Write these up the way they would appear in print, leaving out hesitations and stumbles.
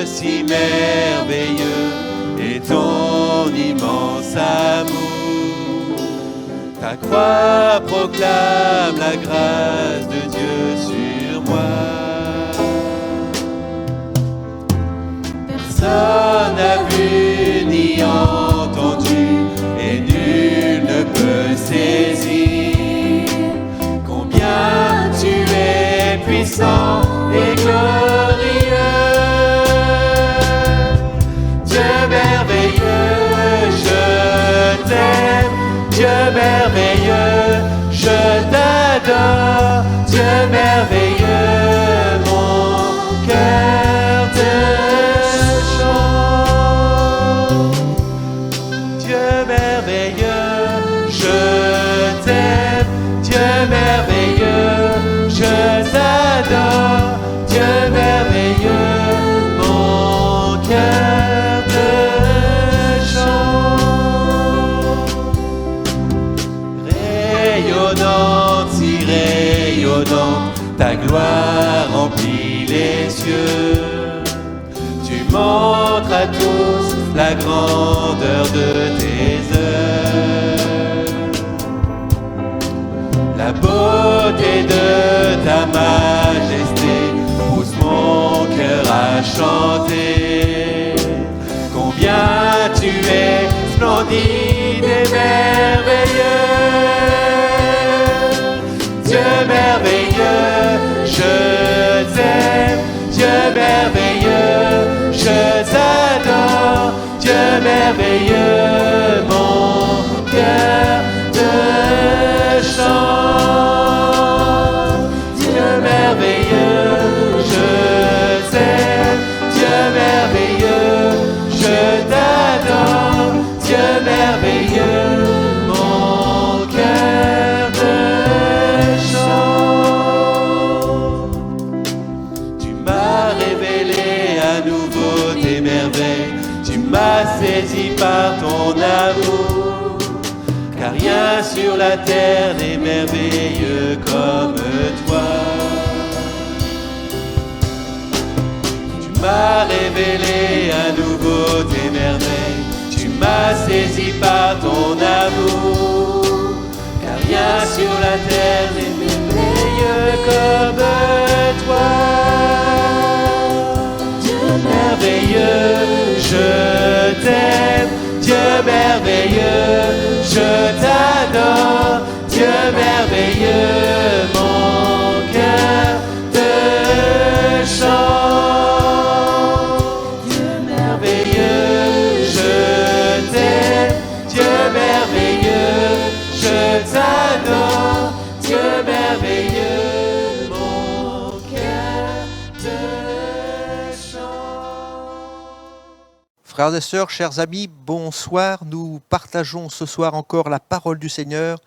si merveilleux est ton immense amour. Ta croix proclame la grâce de Dieu sur moi. Personne n'a vu ni entendu et nul ne peut saisir combien tu es puissant et glorieux. Dieu merveilleux, je t'aime. Dieu merveilleux, je t'adore. Dieu merveilleux, mon cœur te chante. Dieu merveilleux, je t'aime. Dieu merveilleux, je t'adore. Dieu merveilleux, mon cœur te chante. Rayonnante, si rayonnante, ta gloire remplit les cieux. Tu montres à tous la grandeur de tes œuvres. La beauté de ta majesté pousse mon cœur à chanter. Combien tu es splendide et merveilleux. Dieu merveilleux, je t'aime. Dieu merveilleux, je t'adore. Dieu merveilleux, mon cœur te chante. Dieu merveilleux, je t'aime. Dieu merveilleux, je t'adore. Dieu merveilleux, mon cœur te chante. Tu m'as révélé à nouveau tes merveilles. Tu m'as saisi par ton amour. Car rien sur la terre n'est merveilleux comme toi. Tu m'as révélé à nouveau tes merveilles. Tu m'as saisi par ton amour. Car rien sur la terre n'est merveilleux comme toi. Dieu merveilleux, je t'aime. Dieu merveilleux, je t'adore. Dieu merveilleux, mon cœur te chante. Dieu merveilleux, je t'aime. Dieu merveilleux, je t'adore. Dieu merveilleux, mon cœur te chante. Frères et sœurs, chers amis, bonsoir. Nous partageons ce soir encore la parole du Seigneur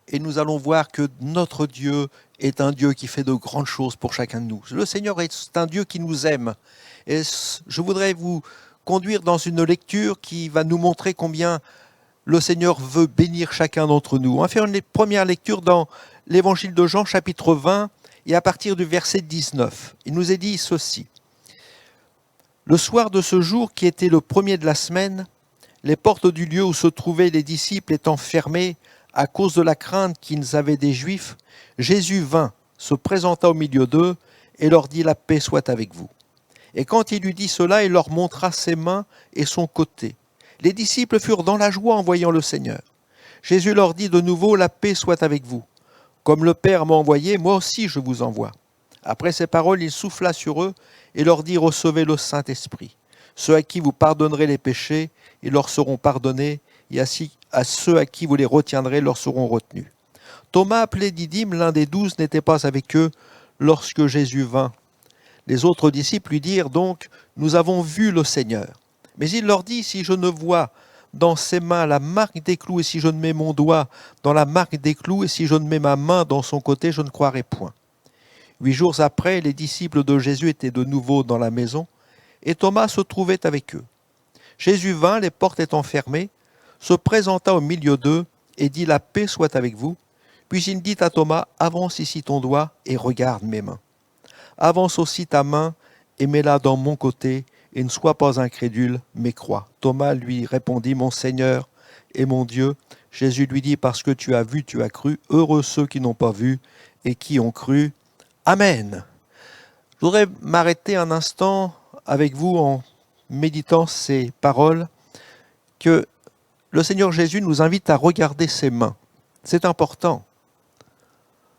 et nous allons voir que notre Dieu est un Dieu qui fait de grandes choses pour chacun de nous. Le Seigneur est un Dieu qui nous aime. Et je voudrais vous conduire dans une lecture qui va nous montrer combien le Seigneur veut bénir chacun d'entre nous. On va faire une première lecture dans l'Évangile de Jean, chapitre 20, et à partir du verset 19. Il nous est dit ceci. Le soir de ce jour, qui était le premier de la semaine, les portes du lieu où se trouvaient les disciples étant fermées à cause de la crainte qu'ils avaient des Juifs, Jésus vint, se présenta au milieu d'eux et leur dit « La paix soit avec vous ». Et quand il eut dit cela, il leur montra ses mains et son côté. Les disciples furent dans la joie en voyant le Seigneur. Jésus leur dit de nouveau « La paix soit avec vous. Comme le Père m'a envoyé, moi aussi je vous envoie. » Après ces paroles, il souffla sur eux et leur dit « Recevez le Saint-Esprit. Ceux à qui vous pardonnerez les péchés, ils leur seront pardonnés, et ainsi à ceux à qui vous les retiendrez, leur seront retenus. » Thomas, appelé Didyme, l'un des 12, n'était pas avec eux lorsque Jésus vint. Les autres disciples lui dirent donc « Nous avons vu le Seigneur. » Mais il leur dit « Si je ne vois dans ses mains la marque des clous, et si je ne mets mon doigt dans la marque des clous, et si je ne mets ma main dans son côté, je ne croirai point. » 8 jours après, les disciples de Jésus étaient de nouveau dans la maison, et Thomas se trouvait avec eux. Jésus vint, les portes étant fermées, se présenta au milieu d'eux, et dit « La paix soit avec vous. » Puis il dit à Thomas « Avance ici ton doigt, et regarde mes mains. Avance aussi ta main, et mets-la dans mon côté, et ne sois pas incrédule, mais crois. Thomas lui répondit, mon Seigneur et mon Dieu. Jésus lui dit, parce que tu as vu, tu as cru. Heureux ceux qui n'ont pas vu et qui ont cru. Amen. Je voudrais m'arrêter un instant avec vous en méditant ces paroles, que le Seigneur Jésus nous invite à regarder ses mains. C'est important.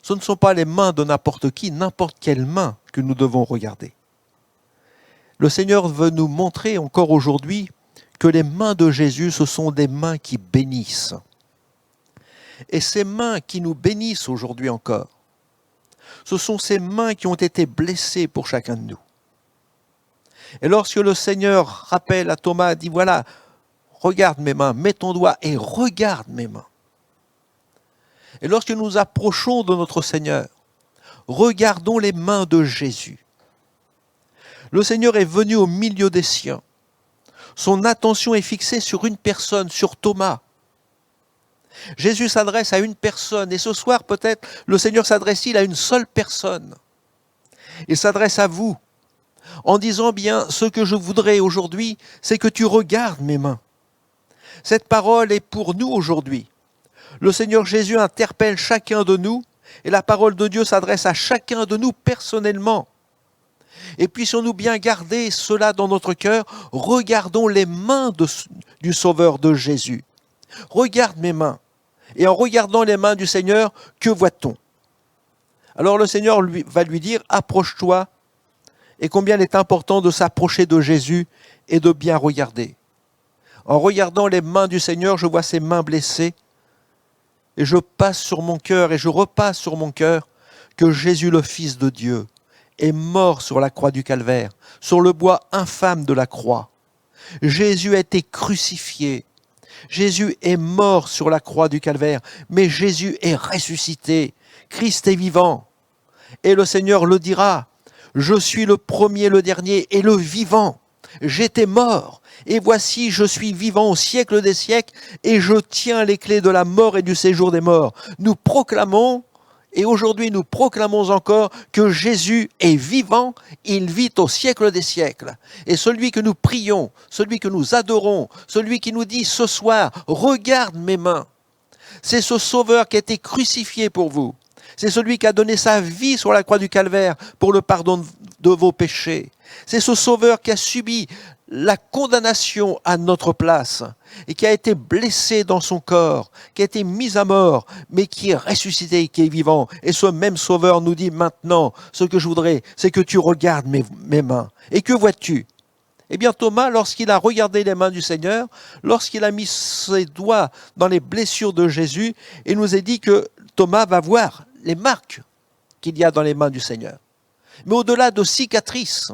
Ce ne sont pas les mains de n'importe qui, n'importe quelle main que nous devons regarder. Le Seigneur veut nous montrer encore aujourd'hui que les mains de Jésus, ce sont des mains qui bénissent. Et ces mains qui nous bénissent aujourd'hui encore, ce sont ces mains qui ont été blessées pour chacun de nous. Et lorsque le Seigneur rappelle à Thomas, dit voilà, regarde mes mains, mets ton doigt et regarde mes mains. Et lorsque nous approchons de notre Seigneur, regardons les mains de Jésus. Le Seigneur est venu au milieu des siens. Son attention est fixée sur une personne, sur Thomas. Jésus s'adresse à une personne, et ce soir peut-être le Seigneur s'adresse-t-il à une seule personne. Il s'adresse à vous, en disant bien, ce que je voudrais aujourd'hui, c'est que tu regardes mes mains. Cette parole est pour nous aujourd'hui. Le Seigneur Jésus interpelle chacun de nous, et la parole de Dieu s'adresse à chacun de nous personnellement. Et puissions-nous bien garder cela dans notre cœur, regardons les mains du Sauveur de Jésus. Regarde mes mains. Et en regardant les mains du Seigneur, que voit-on? Alors le Seigneur va lui dire, approche-toi. Et combien il est important de s'approcher de Jésus et de bien regarder. En regardant les mains du Seigneur, je vois ses mains blessées. Et je passe sur mon cœur et je repasse sur mon cœur que Jésus, le Fils de Dieu, est mort sur la croix du Calvaire, sur le bois infâme de la croix. Jésus a été crucifié. Jésus est mort sur la croix du Calvaire, mais Jésus est ressuscité. Christ est vivant. Et le Seigneur le dira, je suis le premier, le dernier et le vivant. J'étais mort, et voici je suis vivant au siècle des siècles, et je tiens les clés de la mort et du séjour des morts. Nous proclamons, et aujourd'hui nous proclamons encore que Jésus est vivant, il vit au siècle des siècles. Et celui que nous prions, celui que nous adorons, celui qui nous dit ce soir, regarde mes mains, c'est ce Sauveur qui a été crucifié pour vous. C'est celui qui a donné sa vie sur la croix du Calvaire pour le pardon de vos péchés. C'est ce Sauveur qui a subi la condamnation à notre place et qui a été blessé dans son corps, qui a été mis à mort, mais qui est ressuscité, qui est vivant. Et ce même Sauveur nous dit maintenant, ce que je voudrais, c'est que tu regardes mes mains. Et que vois-tu? Eh bien Thomas, lorsqu'il a regardé les mains du Seigneur, lorsqu'il a mis ses doigts dans les blessures de Jésus, il nous est dit que Thomas va voir les marques qu'il y a dans les mains du Seigneur. Mais au-delà de cicatrices,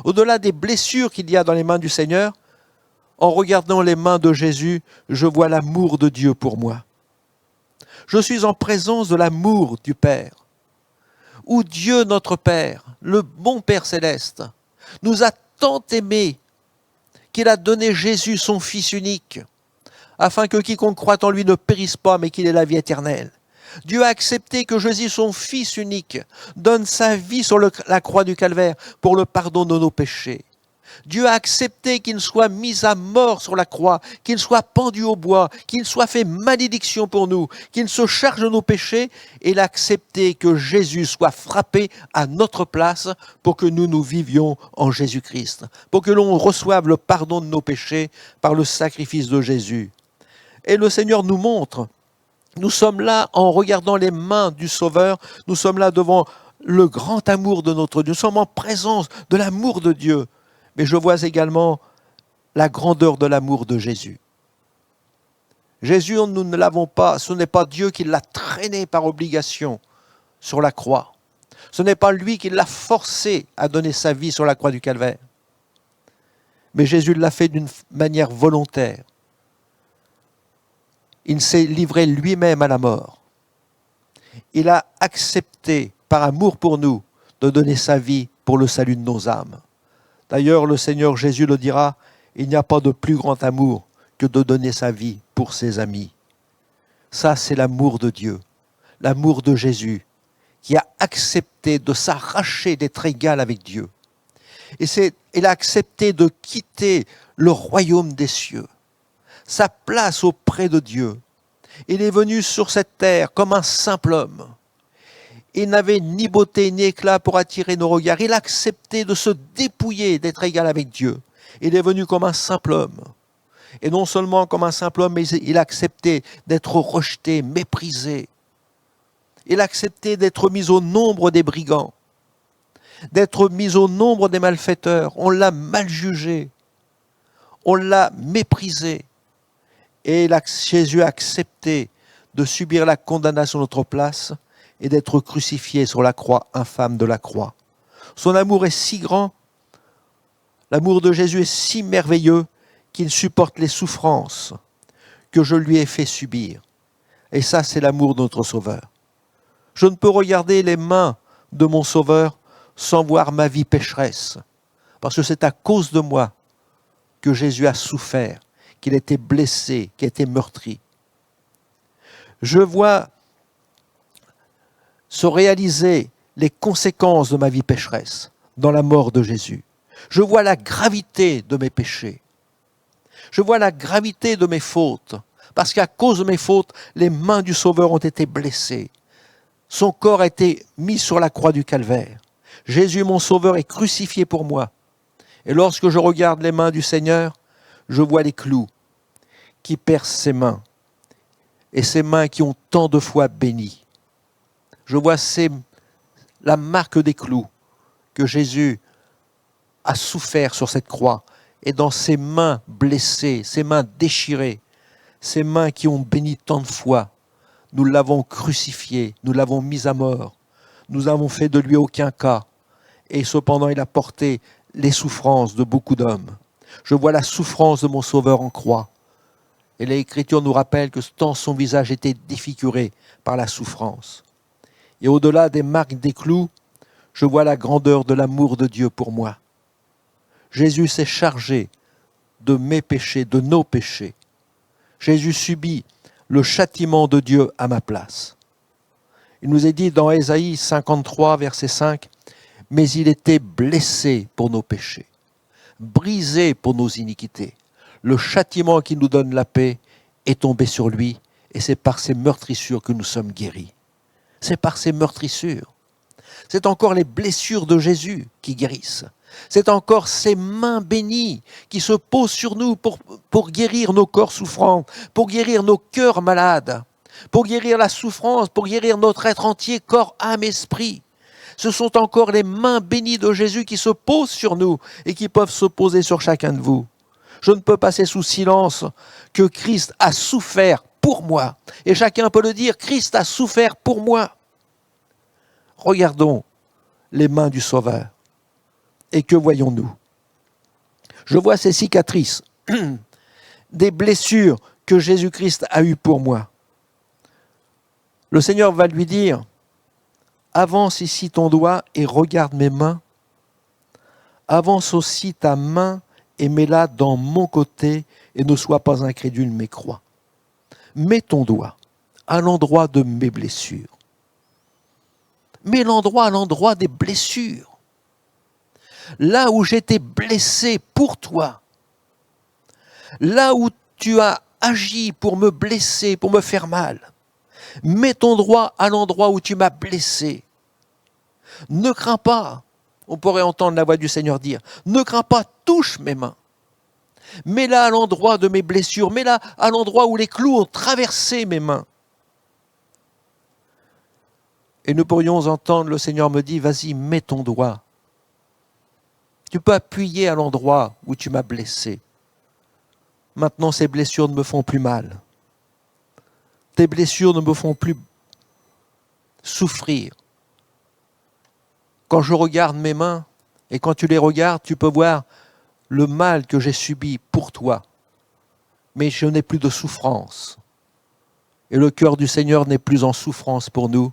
au-delà des blessures qu'il y a dans les mains du Seigneur, en regardant les mains de Jésus, je vois l'amour de Dieu pour moi. Je suis en présence de l'amour du Père, où Dieu notre Père, le bon Père céleste, nous a tant aimés qu'il a donné Jésus son Fils unique, afin que quiconque croit en lui ne périsse pas, mais qu'il ait la vie éternelle. Dieu a accepté que Jésus, son Fils unique, donne sa vie sur la croix du Calvaire pour le pardon de nos péchés. Dieu a accepté qu'il soit mis à mort sur la croix, qu'il soit pendu au bois, qu'il soit fait malédiction pour nous, qu'il se charge de nos péchés, et il a accepté que Jésus soit frappé à notre place pour que nous vivions en Jésus-Christ, pour que l'on reçoive le pardon de nos péchés par le sacrifice de Jésus. Et le Seigneur nous montre, nous sommes là en regardant les mains du Sauveur, nous sommes là devant le grand amour de notre Dieu, nous sommes en présence de l'amour de Dieu. Mais je vois également la grandeur de l'amour de Jésus. Jésus, nous ne l'avons pas, ce n'est pas Dieu qui l'a traîné par obligation sur la croix. Ce n'est pas lui qui l'a forcé à donner sa vie sur la croix du Calvaire. Mais Jésus l'a fait d'une manière volontaire. Il s'est livré lui-même à la mort. Il a accepté, par amour pour nous, de donner sa vie pour le salut de nos âmes. D'ailleurs, le Seigneur Jésus le dira, il n'y a pas de plus grand amour que de donner sa vie pour ses amis. Ça, c'est l'amour de Dieu, l'amour de Jésus, qui a accepté de s'arracher d'être égal avec Dieu, Il a accepté de quitter le royaume des cieux, sa place auprès de Dieu. Il est venu sur cette terre comme un simple homme. Il n'avait ni beauté ni éclat pour attirer nos regards. Il a accepté de se dépouiller, d'être égal avec Dieu. Il est venu comme un simple homme. Et non seulement comme un simple homme, mais il a accepté d'être rejeté, méprisé. Il a accepté d'être mis au nombre des brigands, d'être mis au nombre des malfaiteurs. On l'a mal jugé, on l'a méprisé. Et Jésus a accepté de subir la condamnation à notre place et d'être crucifié sur la croix infâme de la croix. Son amour est si grand, l'amour de Jésus est si merveilleux qu'il supporte les souffrances que je lui ai fait subir. Et ça, c'est l'amour de notre Sauveur. Je ne peux regarder les mains de mon Sauveur sans voir ma vie pécheresse, parce que c'est à cause de moi que Jésus a souffert, qu'il a été blessé, qu'il a été meurtri. Je vois se réaliser les conséquences de ma vie pécheresse dans la mort de Jésus. Je vois la gravité de mes péchés. Je vois la gravité de mes fautes, parce qu'à cause de mes fautes, les mains du Sauveur ont été blessées. Son corps a été mis sur la croix du Calvaire. Jésus, mon Sauveur, est crucifié pour moi. Et lorsque je regarde les mains du Seigneur, je vois les clous qui percent ses mains, et ces mains qui ont tant de fois béni. Je vois la marque des clous que Jésus a souffert sur cette croix, et dans ses mains blessées, ses mains déchirées, ces mains qui ont béni tant de fois, nous l'avons crucifié, nous l'avons mis à mort, nous n'avons fait de lui aucun cas, et cependant il a porté les souffrances de beaucoup d'hommes. Je vois la souffrance de mon Sauveur en croix, et l'Écriture nous rappelle que tant son visage était défiguré par la souffrance. Et au-delà des marques des clous, je vois la grandeur de l'amour de Dieu pour moi. Jésus s'est chargé de mes péchés, de nos péchés. Jésus subit le châtiment de Dieu à ma place. Il nous est dit dans Ésaïe 53, verset 5, « Mais il était blessé pour nos péchés, brisé pour nos iniquités. Le châtiment qui nous donne la paix est tombé sur lui, et c'est par ses meurtrissures que nous sommes guéris. » C'est par ses meurtrissures. C'est encore les blessures de Jésus qui guérissent. C'est encore ses mains bénies qui se posent sur nous pour guérir nos corps souffrants, pour guérir nos cœurs malades, pour guérir la souffrance, pour guérir notre être entier, corps, âme, esprit. Ce sont encore les mains bénies de Jésus qui se posent sur nous et qui peuvent se poser sur chacun de vous. Je ne peux passer sous silence que Christ a souffert pour moi. Et chacun peut le dire, Christ a souffert pour moi. Regardons les mains du Sauveur. Et que voyons-nous? Je vois ces cicatrices, des blessures que Jésus-Christ a eues pour moi. Le Seigneur va lui dire, avance ici ton doigt et regarde mes mains. Avance aussi ta main et mets-la dans mon côté et ne sois pas incrédule mais crois. Mets ton doigt à l'endroit de mes blessures. Mets l'endroit à l'endroit des blessures. Là où j'étais blessé pour toi, là où tu as agi pour me blesser, pour me faire mal, mets ton doigt à l'endroit où tu m'as blessé. Ne crains pas, on pourrait entendre la voix du Seigneur dire, ne crains pas, touche mes mains. Mets-la à l'endroit de mes blessures, mets-la à l'endroit où les clous ont traversé mes mains. Et nous pourrions entendre le Seigneur me dire, vas-y, mets ton doigt. Tu peux appuyer à l'endroit où tu m'as blessé. Maintenant, ces blessures ne me font plus mal. Tes blessures ne me font plus souffrir. Quand je regarde mes mains, et quand tu les regardes, tu peux voir le mal que j'ai subi pour toi. Mais je n'ai plus de souffrance. Et le cœur du Seigneur n'est plus en souffrance pour nous,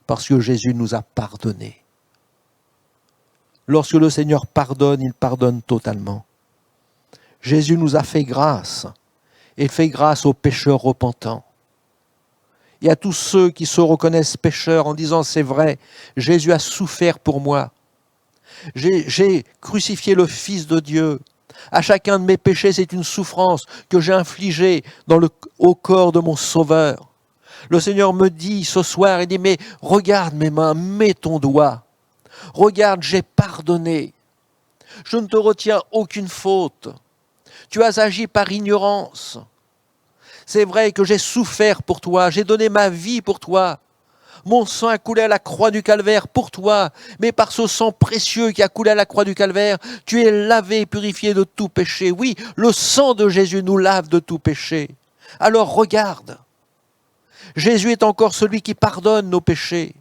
parce que Jésus nous a pardonné. Lorsque le Seigneur pardonne, il pardonne totalement. Jésus nous a fait grâce, et fait grâce aux pécheurs repentants. Et à tous ceux qui se reconnaissent pécheurs en disant, c'est vrai, Jésus a souffert pour moi. J'ai crucifié le Fils de Dieu. À chacun de mes péchés, c'est une souffrance que j'ai infligée au corps de mon Sauveur. Le Seigneur me dit ce soir, il dit, mais regarde mes mains, mets ton doigt. Regarde, j'ai pardonné. Je ne te retiens aucune faute. Tu as agi par ignorance. C'est vrai que j'ai souffert pour toi, j'ai donné ma vie pour toi. Mon sang a coulé à la croix du calvaire pour toi, mais par ce sang précieux qui a coulé à la croix du calvaire, tu es lavé et purifié de tout péché. Oui, le sang de Jésus nous lave de tout péché. Alors regarde, Jésus est encore celui qui pardonne nos péchés.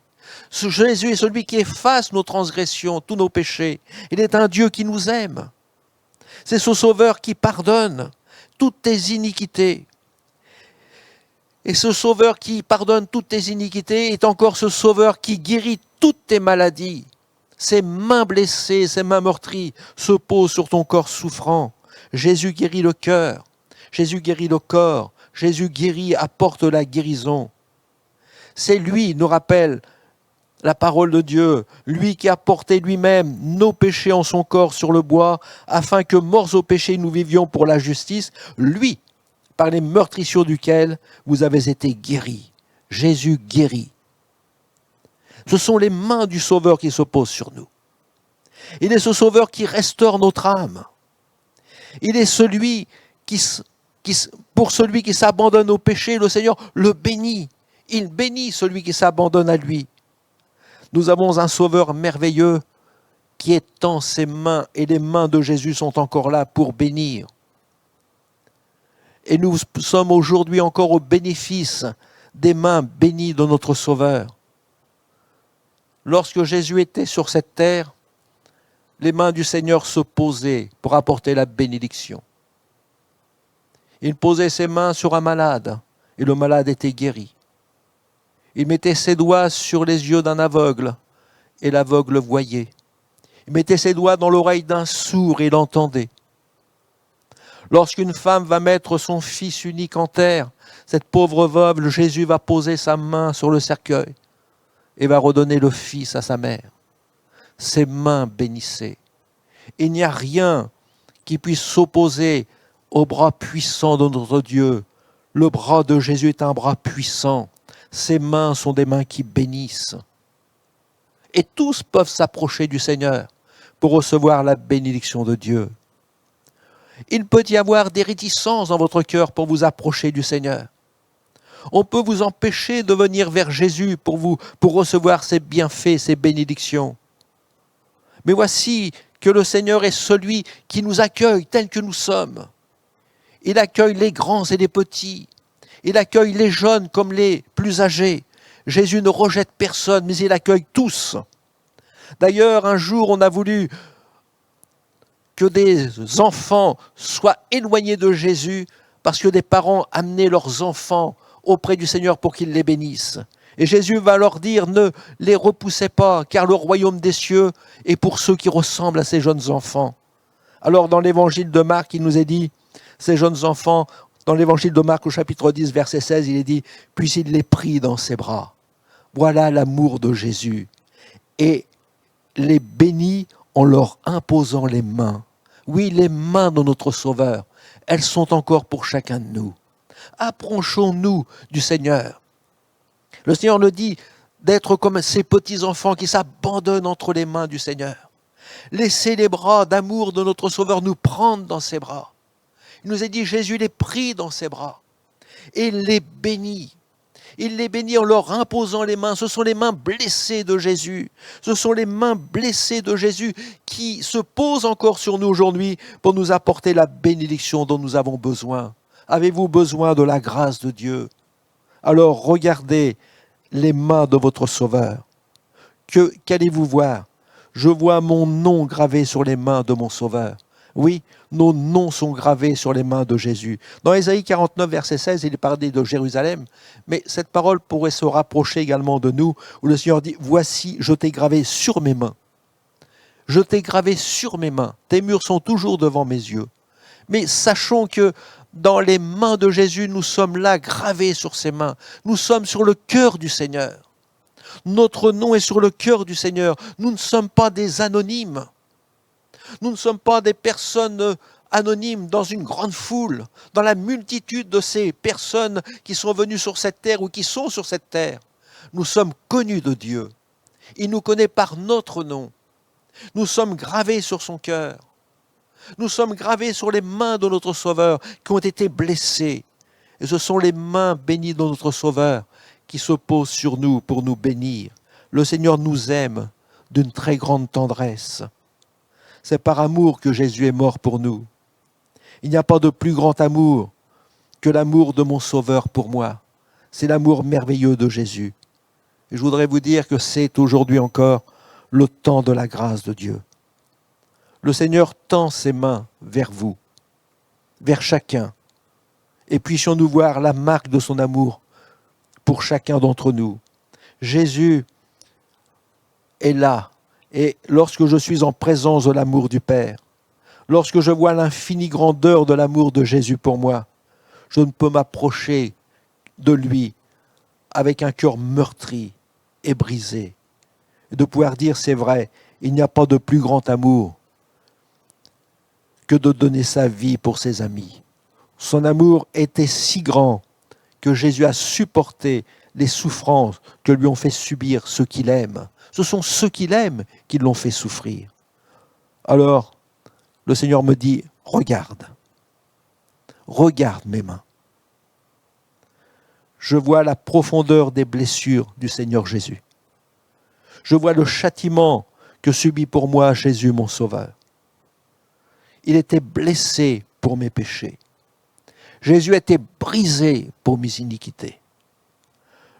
Jésus est celui qui efface nos transgressions, tous nos péchés. Il est un Dieu qui nous aime. C'est ce Sauveur qui pardonne toutes tes iniquités. Et ce Sauveur qui pardonne toutes tes iniquités est encore ce Sauveur qui guérit toutes tes maladies. Ses mains blessées, ses mains meurtries se posent sur ton corps souffrant. Jésus guérit le cœur, Jésus guérit le corps, Jésus guérit, apporte la guérison. C'est lui, nous rappelle la parole de Dieu, lui qui a porté lui-même nos péchés en son corps sur le bois, afin que, morts au péché, nous vivions pour la justice. Lui, par les meurtrissures duquel vous avez été guéris. Jésus guérit. Ce sont les mains du Sauveur qui se posent sur nous. Il est ce Sauveur qui restaure notre âme. Il est celui pour celui qui s'abandonne au péché, le Seigneur le bénit. Il bénit celui qui s'abandonne à lui. Nous avons un Sauveur merveilleux qui étend ses mains, et les mains de Jésus sont encore là pour bénir. Et nous sommes aujourd'hui encore au bénéfice des mains bénies de notre Sauveur. Lorsque Jésus était sur cette terre, les mains du Seigneur se posaient pour apporter la bénédiction. Il posait ses mains sur un malade et le malade était guéri. Il mettait ses doigts sur les yeux d'un aveugle et l'aveugle voyait. Il mettait ses doigts dans l'oreille d'un sourd et il entendait. Lorsqu'une femme va mettre son fils unique en terre, cette pauvre veuve, Jésus va poser sa main sur le cercueil et va redonner le fils à sa mère. Ses mains bénissaient. Il n'y a rien qui puisse s'opposer au bras puissant de notre Dieu. Le bras de Jésus est un bras puissant. Ses mains sont des mains qui bénissent. Et tous peuvent s'approcher du Seigneur pour recevoir la bénédiction de Dieu. Il peut y avoir des réticences dans votre cœur pour vous approcher du Seigneur. On peut vous empêcher de venir vers Jésus pour recevoir ses bienfaits, ses bénédictions. Mais voici que le Seigneur est celui qui nous accueille tels que nous sommes. Il accueille les grands et les petits. Il accueille les jeunes comme les plus âgés. Jésus ne rejette personne, mais il accueille tous. D'ailleurs, un jour, on a voulu que des enfants soient éloignés de Jésus parce que des parents amenaient leurs enfants auprès du Seigneur pour qu'ils les bénissent. Et Jésus va leur dire, ne les repoussez pas, car le royaume des cieux est pour ceux qui ressemblent à ces jeunes enfants. Alors dans l'évangile de Marc, il nous est dit, ces jeunes enfants, dans l'évangile de Marc au chapitre 10, verset 16, il est dit, puis il les prit dans ses bras. Voilà l'amour de Jésus. Et les bénit en leur imposant les mains. Oui, les mains de notre Sauveur, elles sont encore pour chacun de nous. Approchons-nous du Seigneur. Le Seigneur nous dit d'être comme ces petits-enfants qui s'abandonnent entre les mains du Seigneur. Laissez les bras d'amour de notre Sauveur nous prendre dans ses bras. Il nous a dit, Jésus les prit dans ses bras et les bénit. Il les bénit en leur imposant les mains. Ce sont les mains blessées de Jésus. Ce sont les mains blessées de Jésus qui se posent encore sur nous aujourd'hui pour nous apporter la bénédiction dont nous avons besoin. Avez-vous besoin de la grâce de Dieu? Alors regardez les mains de votre Sauveur. Qu'allez-vous voir? Je vois mon nom gravé sur les mains de mon Sauveur. Oui, nos noms sont gravés sur les mains de Jésus. Dans Ésaïe 49, verset 16, il est parlé de Jérusalem, mais cette parole pourrait se rapprocher également de nous, où le Seigneur dit, « Voici, je t'ai gravé sur mes mains. Je t'ai gravé sur mes mains. Tes murs sont toujours devant mes yeux. » Mais sachons que dans les mains de Jésus, nous sommes là, gravés sur ses mains. Nous sommes sur le cœur du Seigneur. Notre nom est sur le cœur du Seigneur. Nous ne sommes pas des anonymes. Nous ne sommes pas des personnes anonymes dans une grande foule, dans la multitude de ces personnes qui sont venues sur cette terre ou qui sont sur cette terre. Nous sommes connus de Dieu. Il nous connaît par notre nom. Nous sommes gravés sur son cœur. Nous sommes gravés sur les mains de notre Sauveur qui ont été blessées. Et ce sont les mains bénies de notre Sauveur qui se posent sur nous pour nous bénir. Le Seigneur nous aime d'une très grande tendresse. C'est par amour que Jésus est mort pour nous. Il n'y a pas de plus grand amour que l'amour de mon Sauveur pour moi. C'est l'amour merveilleux de Jésus. Et je voudrais vous dire que c'est aujourd'hui encore le temps de la grâce de Dieu. Le Seigneur tend ses mains vers vous, vers chacun. Et puissions-nous voir la marque de son amour pour chacun d'entre nous. Jésus est là. Et lorsque je suis en présence de l'amour du Père, lorsque je vois l'infinie grandeur de l'amour de Jésus pour moi, je ne peux m'approcher de lui avec un cœur meurtri et brisé. Et de pouvoir dire, c'est vrai, il n'y a pas de plus grand amour que de donner sa vie pour ses amis. Son amour était si grand que Jésus a supporté les souffrances que lui ont fait subir ceux qu'il aime. Ce sont ceux qu'il aime qui l'ont fait souffrir. Alors, le Seigneur me dit, regarde mes mains. Je vois la profondeur des blessures du Seigneur Jésus. Je vois le châtiment que subit pour moi Jésus, mon Sauveur. Il était blessé pour mes péchés. Jésus était brisé pour mes iniquités.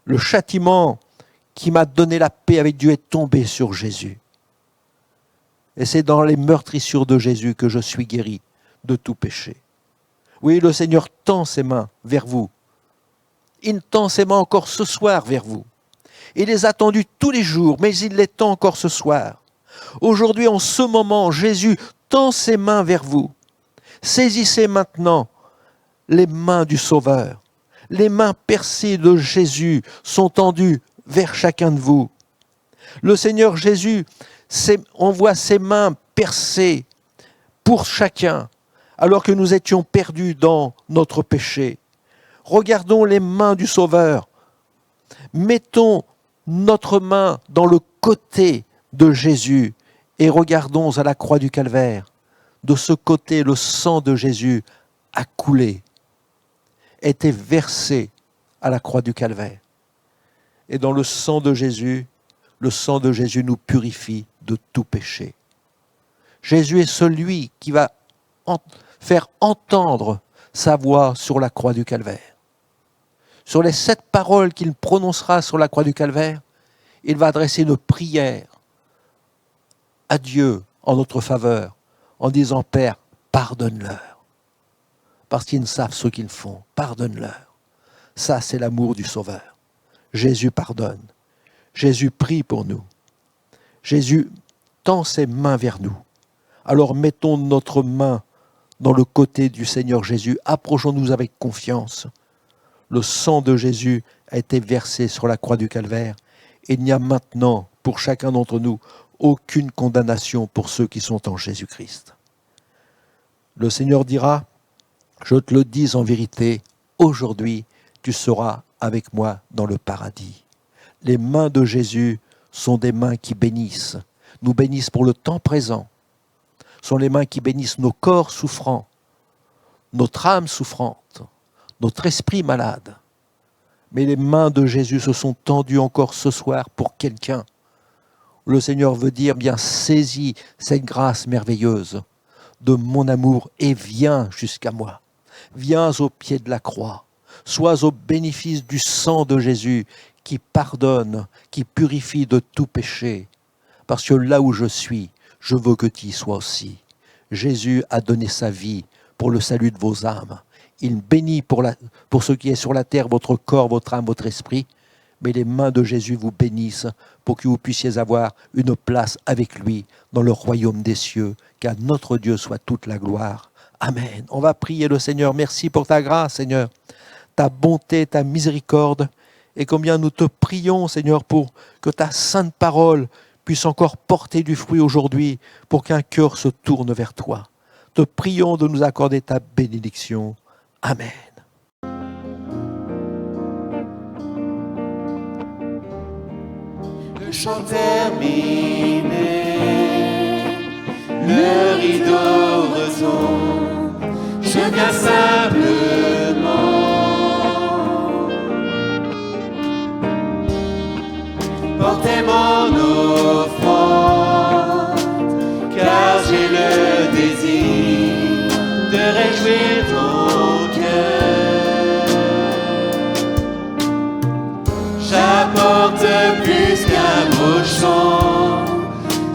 Le châtiment qui m'a donné la paix avec Dieu est tombé sur Jésus. Et c'est dans les meurtrissures de Jésus que je suis guéri de tout péché. Oui, le Seigneur tend ses mains vers vous. Il tend ses mains encore ce soir vers vous. Il les a tendues tous les jours, mais il les tend encore ce soir. Aujourd'hui, en ce moment, Jésus tend ses mains vers vous. Saisissez maintenant les mains du Sauveur. Les mains percées de Jésus sont tendues vers chacun de vous. Le Seigneur Jésus, on voit ses mains percées pour chacun, alors que nous étions perdus dans notre péché. Regardons les mains du Sauveur. Mettons notre main dans le côté de Jésus et regardons à la croix du Calvaire. De ce côté, le sang de Jésus a coulé, était versé à la croix du Calvaire. Et dans le sang de Jésus nous purifie de tout péché. Jésus est celui qui va faire entendre sa voix sur la croix du Calvaire. Sur les 7 paroles qu'il prononcera sur la croix du Calvaire, il va adresser une prière à Dieu en notre faveur, en disant, Père, pardonne-leur, parce qu'ils ne savent ce qu'ils font, pardonne-leur. Ça, c'est l'amour du Sauveur. Jésus pardonne. Jésus prie pour nous. Jésus tend ses mains vers nous. Alors mettons notre main dans le côté du Seigneur Jésus. Approchons-nous avec confiance. Le sang de Jésus a été versé sur la croix du Calvaire. Et il n'y a maintenant, pour chacun d'entre nous, aucune condamnation pour ceux qui sont en Jésus-Christ. Le Seigneur dira, je te le dis en vérité, aujourd'hui, tu seras avec moi dans le paradis. Les mains de Jésus sont des mains qui bénissent, nous bénissent pour le temps présent. Ce sont les mains qui bénissent nos corps souffrants, notre âme souffrante, notre esprit malade. Mais les mains de Jésus se sont tendues encore ce soir pour quelqu'un. Le Seigneur veut dire, bien, saisis cette grâce merveilleuse de mon amour et viens jusqu'à moi. Viens au pied de la croix. Sois au bénéfice du sang de Jésus qui pardonne, qui purifie de tout péché. Parce que là où je suis, je veux que tu y sois aussi. Jésus a donné sa vie pour le salut de vos âmes. Il bénit pour ce qui est sur la terre, votre corps, votre âme, votre esprit. Mais les mains de Jésus vous bénissent pour que vous puissiez avoir une place avec lui dans le royaume des cieux. Qu'à notre Dieu soit toute la gloire. Amen. On va prier le Seigneur. Merci pour ta grâce, Seigneur. Ta bonté, ta miséricorde. et combien nous te prions, Seigneur, pour que ta sainte parole puisse encore porter du fruit aujourd'hui, pour qu'un cœur se tourne vers toi. Te prions de nous accorder ta bénédiction. Amen. Le chant terminé, le rideau retombe, je viens simplement porter mon offrande, car j'ai le désir de réjouir ton cœur. J'apporte plus qu'un beau chant,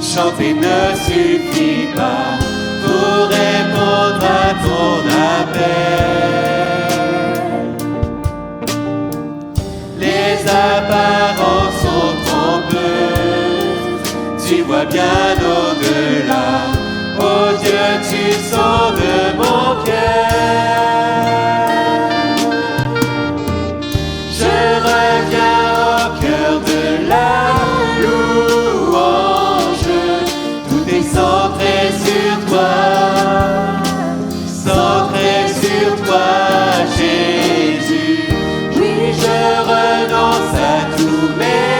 chanter ne suffit pas pour répondre à ton appel. Les apparences sont trompeuses, tu vois bien au-delà. Oh Dieu, tu sondes mon cœur. Je reviens au cœur de la louange, tout est centré sur toi, centré sur toi, Jésus. Oui, je renonce à tous mes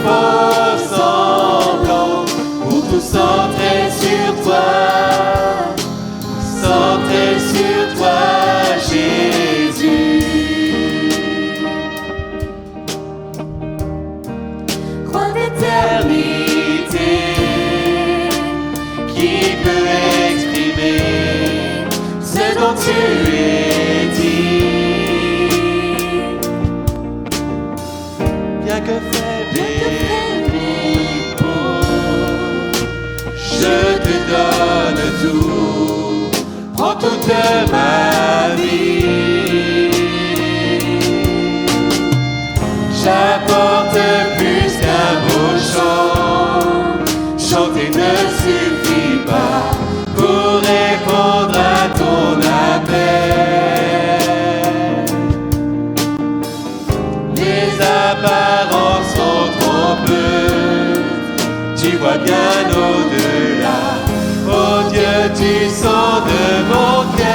faux semblants pour tout centrer sur toi, centré sur toi, Jésus. Croix d'éternité, qui peut exprimer ce dont tu es dit? Bien que faible et pauvre, je te donne tout, prends toute ma vie. J'apporte plus qu'un beau chant, chanter ne suffit pas pour répondre à ton appel. Les apparences sont trompeuses, tu vois bien au-delà. Oh Dieu, tu sondes mon cœur.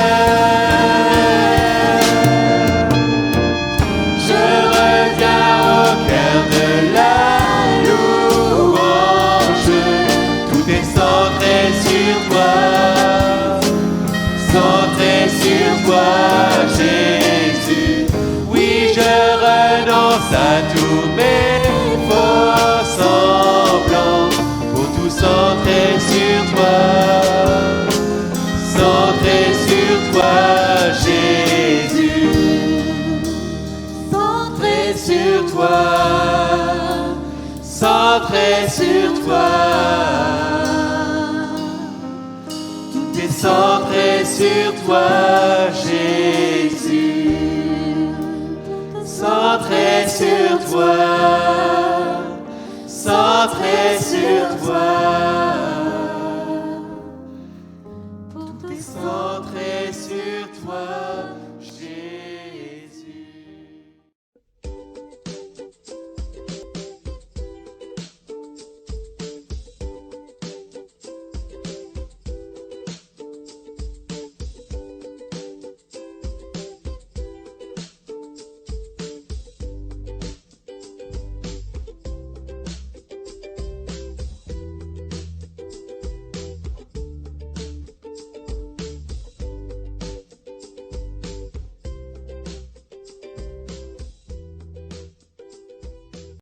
Je reviens au cœur de la louange, tout est centré sur toi, centré sur toi, Jésus. Oui, je renonce à tous mes faux semblants pour tout centrer sur toi, centré sur toi, Jésus. Centré sur toi, centré sur toi. Tout est centré sur toi, Jésus. Centré sur toi, centré sur toi.